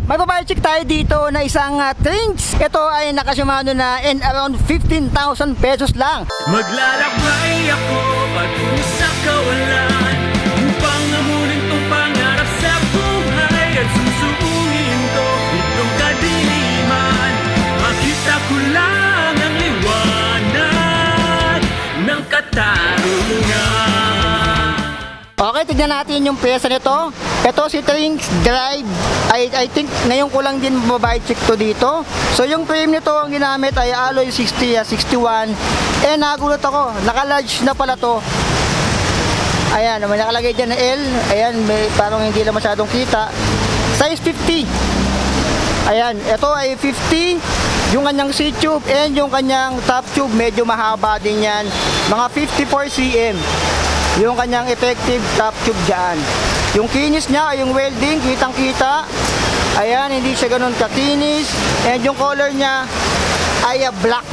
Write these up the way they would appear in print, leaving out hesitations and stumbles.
May babayad check tayo dito na isang Trinx. Ito ay naka-Shimano na and around 15,000 pesos lang. Maglalakbay ako patungo sa kawalan upang amunin tong pangarap sa buhay at susuungin to itong kadiliman. Makita ko lang ang liwanag ng katarungan. Okay, tignan natin yung pyesa nito. Ito si Trinx Drive. I think ngayon ko lang din babayad check to dito. So yung frame nito ang ginamit ay alloy 60, 61. Nagulat ako, naka-large na pala to. Ayan, may nakalagay dyan na L. Ayan, parang hindi lang masyadong kita. Size 50. Ayan, ito ay 50. Yung kanyang C-tube and yung kanyang top tube medyo mahaba din yan. Mga 54 cm. Yung kanyang effective top tube dyan. Yung kinis niya ay yung welding, kitang kita. Ayan, hindi siya ganun kakinis. And yung color niya ay black.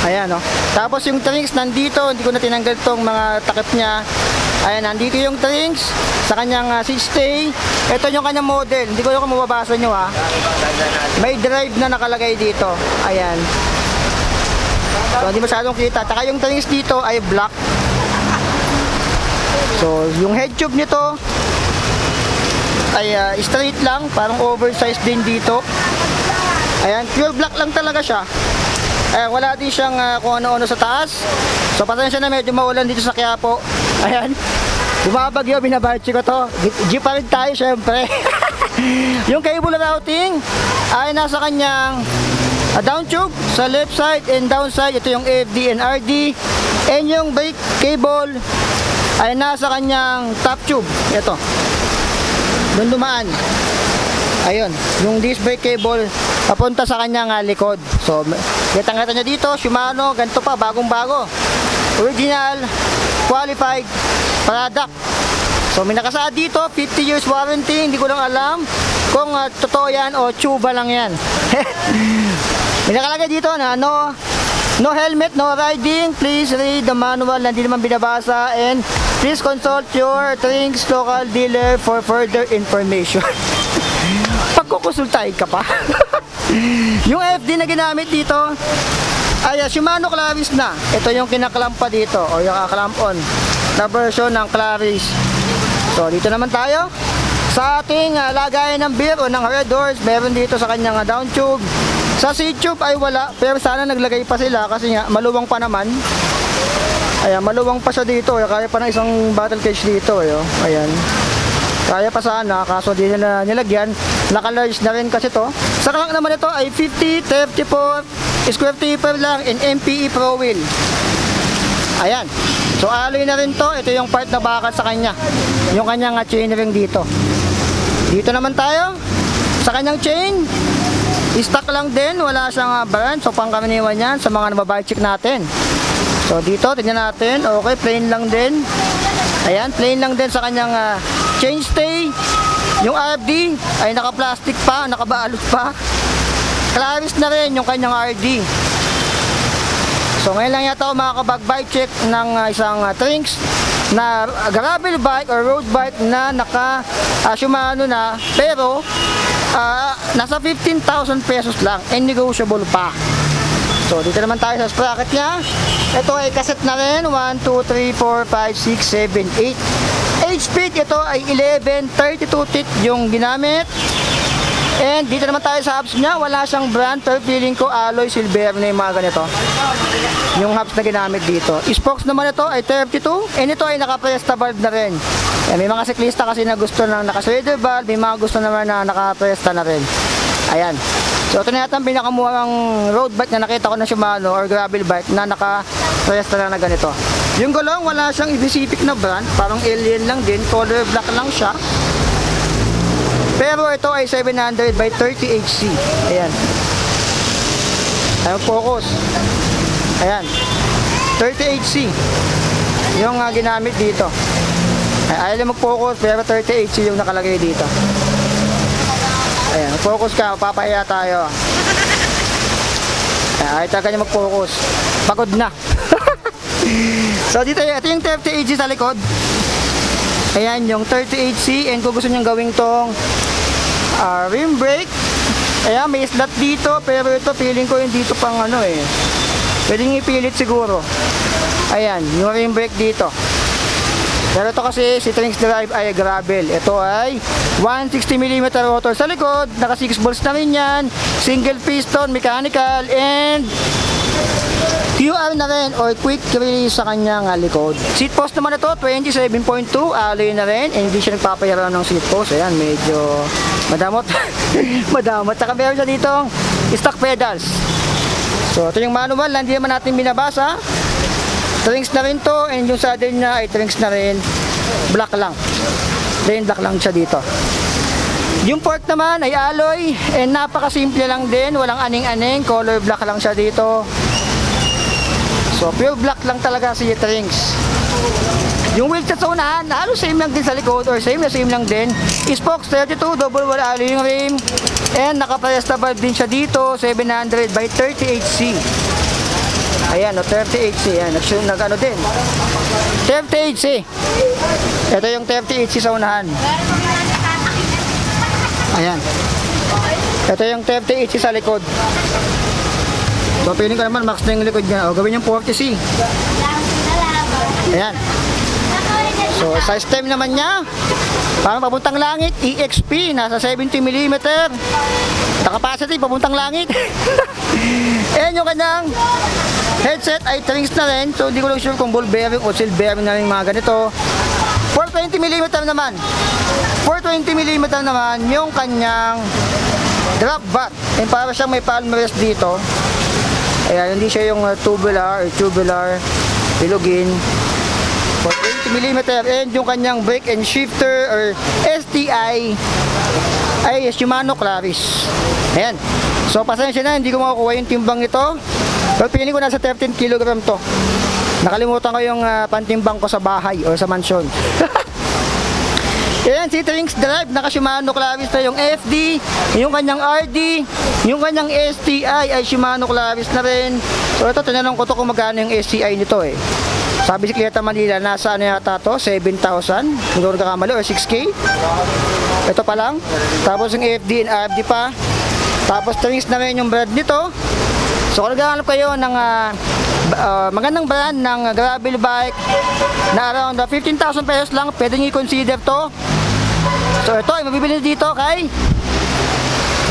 Ayan, oh. Tapos yung Trinx nandito, hindi ko na tinanggal tong mga takip niya. Ayan, nandito yung Trinx sa kanyang seat stay. Ito yung kanyang model. Hindi ko kung mababasa nyo, ha. May drive na nakalagay dito. Ayan. So, hindi masyadong kita. Taka yung Trinx dito ay black. So, yung head tube nito ay straight lang, parang oversized din dito. Ayan, pure black lang talaga siya. Ayan, wala din siyang kung ano-ano sa taas. So, pasensya na medyo maulan dito sa Quiapo. Ayan, bumabagyo, binabarchi ko to. Jeep pa rin tayo, syempre. Yung cable routing ay nasa kanyang down tube sa left side and down side. Ito yung AFD and RD. And yung brake cable ay nasa kanyang top tube. Ito. Doon dumaan. Ayun. Yung disc brake cable papunta sa kanyang likod. So, kitang-kita niya dito. Shimano. Ganito pa. Bagong-bago. Original. Qualified product. So, may nakasaad dito. 50 years warranty. Hindi ko lang alam kung totoo yan o tsuba lang yan. May nakalagay dito na no helmet, no riding. Please read the manual na hindi naman binabasa. And please consult your Trinx local dealer for further information. Pagkukonsultahin ka pa. Yung FD na ginamit dito ay Shimano Claris na. Ito yung kinaklampa dito o yung clamp on na version ng Claris. So dito naman tayo sa ating lagayan ng beer o ng red doors. Meron dito sa kanyang down tube. Sa C-tube ay wala, pero sana naglagay pa sila kasi nga maluwang pa naman. Ayan, maluwang pa siya dito. Kaya pa ng isang bottle cage dito. Ayan. Kaya pa sana, kaso di nila nilagyan. Naka-large na rin kasi to. Sa crank naman ito ay 50, 34 square taper lang and MPE Pro Wheel. Ayan. So alloy na rin to. Ito yung part na bakal sa kanya. Yung kanyang chain ring dito. Dito naman tayo. Sa kanyang chain, stock lang din, wala siyang brand. So pangkaraniwan yan sa mga nababayad check natin. So dito, tingnan natin. Okay, plain lang din. Ayan, plain lang din sa kanyang chain stay. Yung RD ay naka-plastic pa, nakabalot pa. Claris na rin yung kanyang RD. So ngayon lang yata ako makakabag-bike check ng isang Trinx na gravel bike or road bike na naka Shimano na, pero nasa 15,000 pesos lang and negotiable pa. So dito naman tayo sa sprocket nya. Ito ay cassette na rin. 1, 2, 3, 4, 5, 6, 7, 8. H-speed ito ay 11, 32 teeth yung ginamit. And dito naman tayo sa hubs nya. Wala siyang brand, pero feeling ko alloy silver na yung mga ganito. Yung hubs na ginamit dito. Spokes naman ito ay 32 and ito ay naka-presta valve na rin. May mga siklista kasi na gusto ng naka-threader valve, may mga gusto naman na naka-presta na rin. Ayan. So ito na yata ang pinakamurang road bike na nakita ko na Shimano or gravel bike na naka-presta na ganito. Yung gulong wala siyang specific na brand, parang alien lang din, color black lang siya. Pero ito ay 700 by 30 HC. Ayan. Ayan, focus. Ayan. 30 HC. Yung ginamit dito. Ayaw lang mag-focus pero 30 HC yung nakalagay dito. Ayan, focus ka, papahiya tayo. Ayan, ayaw talaga niya mag-focus. Pagod na. So dito, ito yung 30 HC sa likod. Ayan, yung 30 HC and kung gusto nyo gawing tong Rim brake. Ayan, may slot dito, pero ito feeling ko yung dito pang ano eh. Pwedeng ipilit siguro. Ayan, yung rim brake dito. Pero ito kasi si Trinx Drive ay gravel. Ito ay 160mm rotor sa likod. Naka 6 volts na rin yan. Single piston, mechanical, and QR na rin or quick release sa kanyang likod. Seat post naman ito, 27.2, alloy na rin. And hindi siya nagpapayaran ng seat post. Ayan, medyo madamot. Madamot. Saka meron siya ditong stock pedals. So ito yung manual, hindi naman natin binabasa. Trinx na rin to, and yung saddle niya ay Trinx na rin. Black lang. Plain black lang siya dito. Yung fork naman ay alloy, and napakasimple lang din. Walang aning-aning, color black lang siya dito. So pure black lang talaga si Trinx. Yung wheel set sa unahan, halos same lang din sa likod, or same lang din. Spokes 32, double wall alloy yung rim. And naka-press-tabal din siya dito, 700 by 38C. Ayan, 38C. Ayan, nag-ano din. 38C. Ito yung 38C sa unahan. Ayan. Ito yung 38C sa likod. So, piling ko naman, max na yung likod niya. O, gawin yung 40C. Ayan. So, size time naman niya, parang papuntang langit, EXP, nasa 70mm. Capacity, papuntang langit. And yung kanyang headset ay Trinx na rin. So, hindi ko lang sure kung ball bearing o seal bearing na rin mga ganito. 420mm naman. 420mm naman yung kanyang drop bar. And para siyang may palm rest dito. Ayan, hindi siya yung tubular or tubular bilugin. 420mm, and yung kanyang brake and shifter or STI ay Shimano Claris. Ayan. So pasensya na, hindi ko makukuha yung timbang ito. Pero piling ko nasa 13 kg to. Nakalimutan ko yung pantimbang ko sa bahay o sa mansyon. Ayan, si Trinx Drive, naka Shimano Claris na yung FD, yung kanyang RD, yung kanyang STI ay Shimano Claris na rin. So ito, tinanong ko to kung magkano yung STI nito eh. Sabi si Bisikleta Manila, nasa ano yata to, 7,000, hindi ko nagkakamali, or 6K. Ito pa lang. Tapos yung FD and RD pa. Tapos Trinx na rin yung brand nito. So kung naghahanap kayo ng magandang brand ng gravel bike na around 15,000 pesos lang, pwede nyo i-consider to. So ito ay mabibili dito kay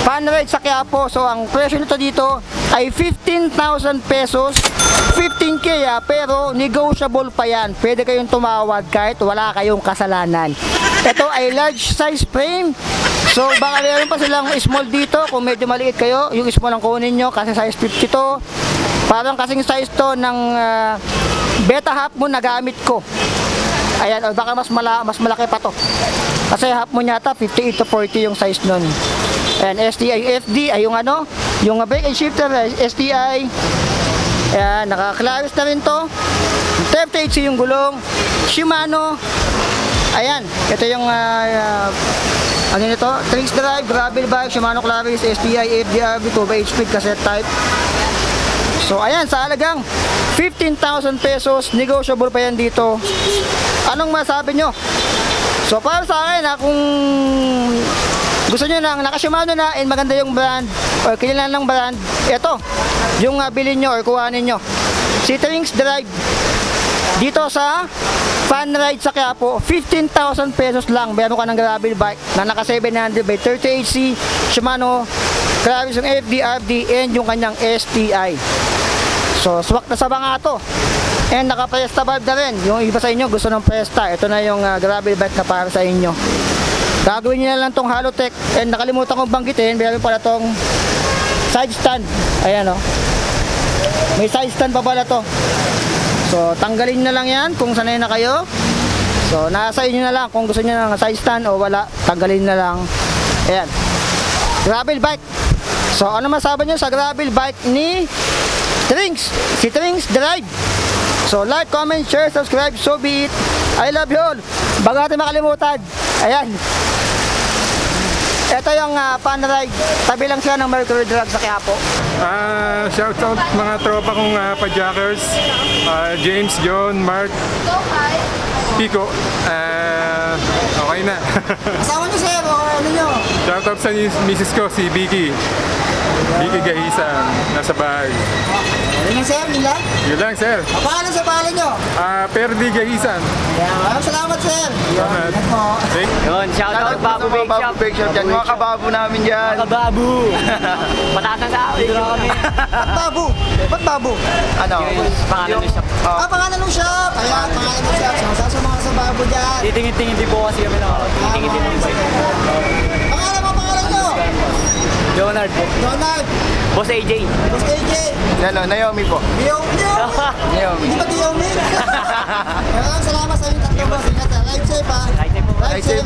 Funride sa Quiapo. So ang presyo nito dito ay 15,000 pesos, 15K pero negotiable pa yan. Pwede kayong tumawad kahit wala kayong kasalanan. Ito ay large size frame. So baka meron pa silang small dito. Kung medyo maliit kayo, yung small ang kunin nyo kasi size 50 to. Parang kasing size to ng Beta Half Moon na gamit ko. Ayan, o baka mas malaki pa to. Kasi Half Moon yata 58 to 40 yung size nun. And STI FD ay yung ano, yung brake and shifter STI. Ayan, naka-Claris na rin to. 38C yung gulong. Shimano. Ayan, ito yung ano nito? Trinx Drive, gravel bike, Shimano Claris, STI, FDRV, 2x speed cassette type. So ayan, sa halagang 15,000 pesos, negotiable pa yan dito. Anong masabi nyo? So para sa akin, kung gusto nyo nang naka-Shimano na and maganda yung brand or kailan ng brand, ito yung bilhin nyo or kuhanin nyo. Si Trinx Drive dito sa Funride sa Quiapo, 15,000 pesos lang. Meron ka ng gravel bike na naka 700 by 38C Shimano Claris, yung FDRD and yung kanyang STI. So swak na sa mga to. And naka-Presta valve na rin. Yung iba sa inyo gusto ng Presta, ito na yung gravel bike na para sa inyo. Gagawin nyo na lang tong Halotech. And nakalimutan kong banggitin, meron pala tong side stand. Ayan o. May side stand pa pala to. So tanggalin na lang yan kung sanay na kayo. So nasa inyo na lang kung gusto nyo ng side stand o wala, tanggalin na lang. Ayan. Gravel bike. So ano masabi nyo sa gravel bike ni Trinx? Si Trinx Drive. So like, comment, share, subscribe, so be it. I love you all. Bago natin makalimutan. Ayan. Ito yung Funride. Tabi lang siya ng Mercury Drug sa Quiapo. Shoutout mga tropa kong pajackers. James, John, Mark, Pico. Okay na. Kasama niyo sir, o ano niyo? Shoutout sa misis ko, si Vicky. Vicky Gahisan, nasa bahay. Ano sir, yun lang? Yun lang, sir. Paano sa pangalan niyo? Perdi Gahisan. Maraming salamat sir. Salamat. Yan po. Yun, shoutout Babu Bake Shop. Bake Shop dyan. Mga kababo namin dyan. Kababu. Patatang sa akin. Ba't babu? Ba't babu? Ano? Pangalan ng shop. Pangalan ng shop. Ayan, pangalan ng shop. Sa mga sa babu dyan. Titingin-tingin din po kasi kami na. Titingin-tingin din po. Pangalan niyo? Leonard po. Donald. Boss AJ. Boss AJ. Ano, Naomi po. Hindi ba Naomi? Maraming salamat sa inyong tatlo boss. Ingat. Ride safe ha. Ride safe po. Ride safe.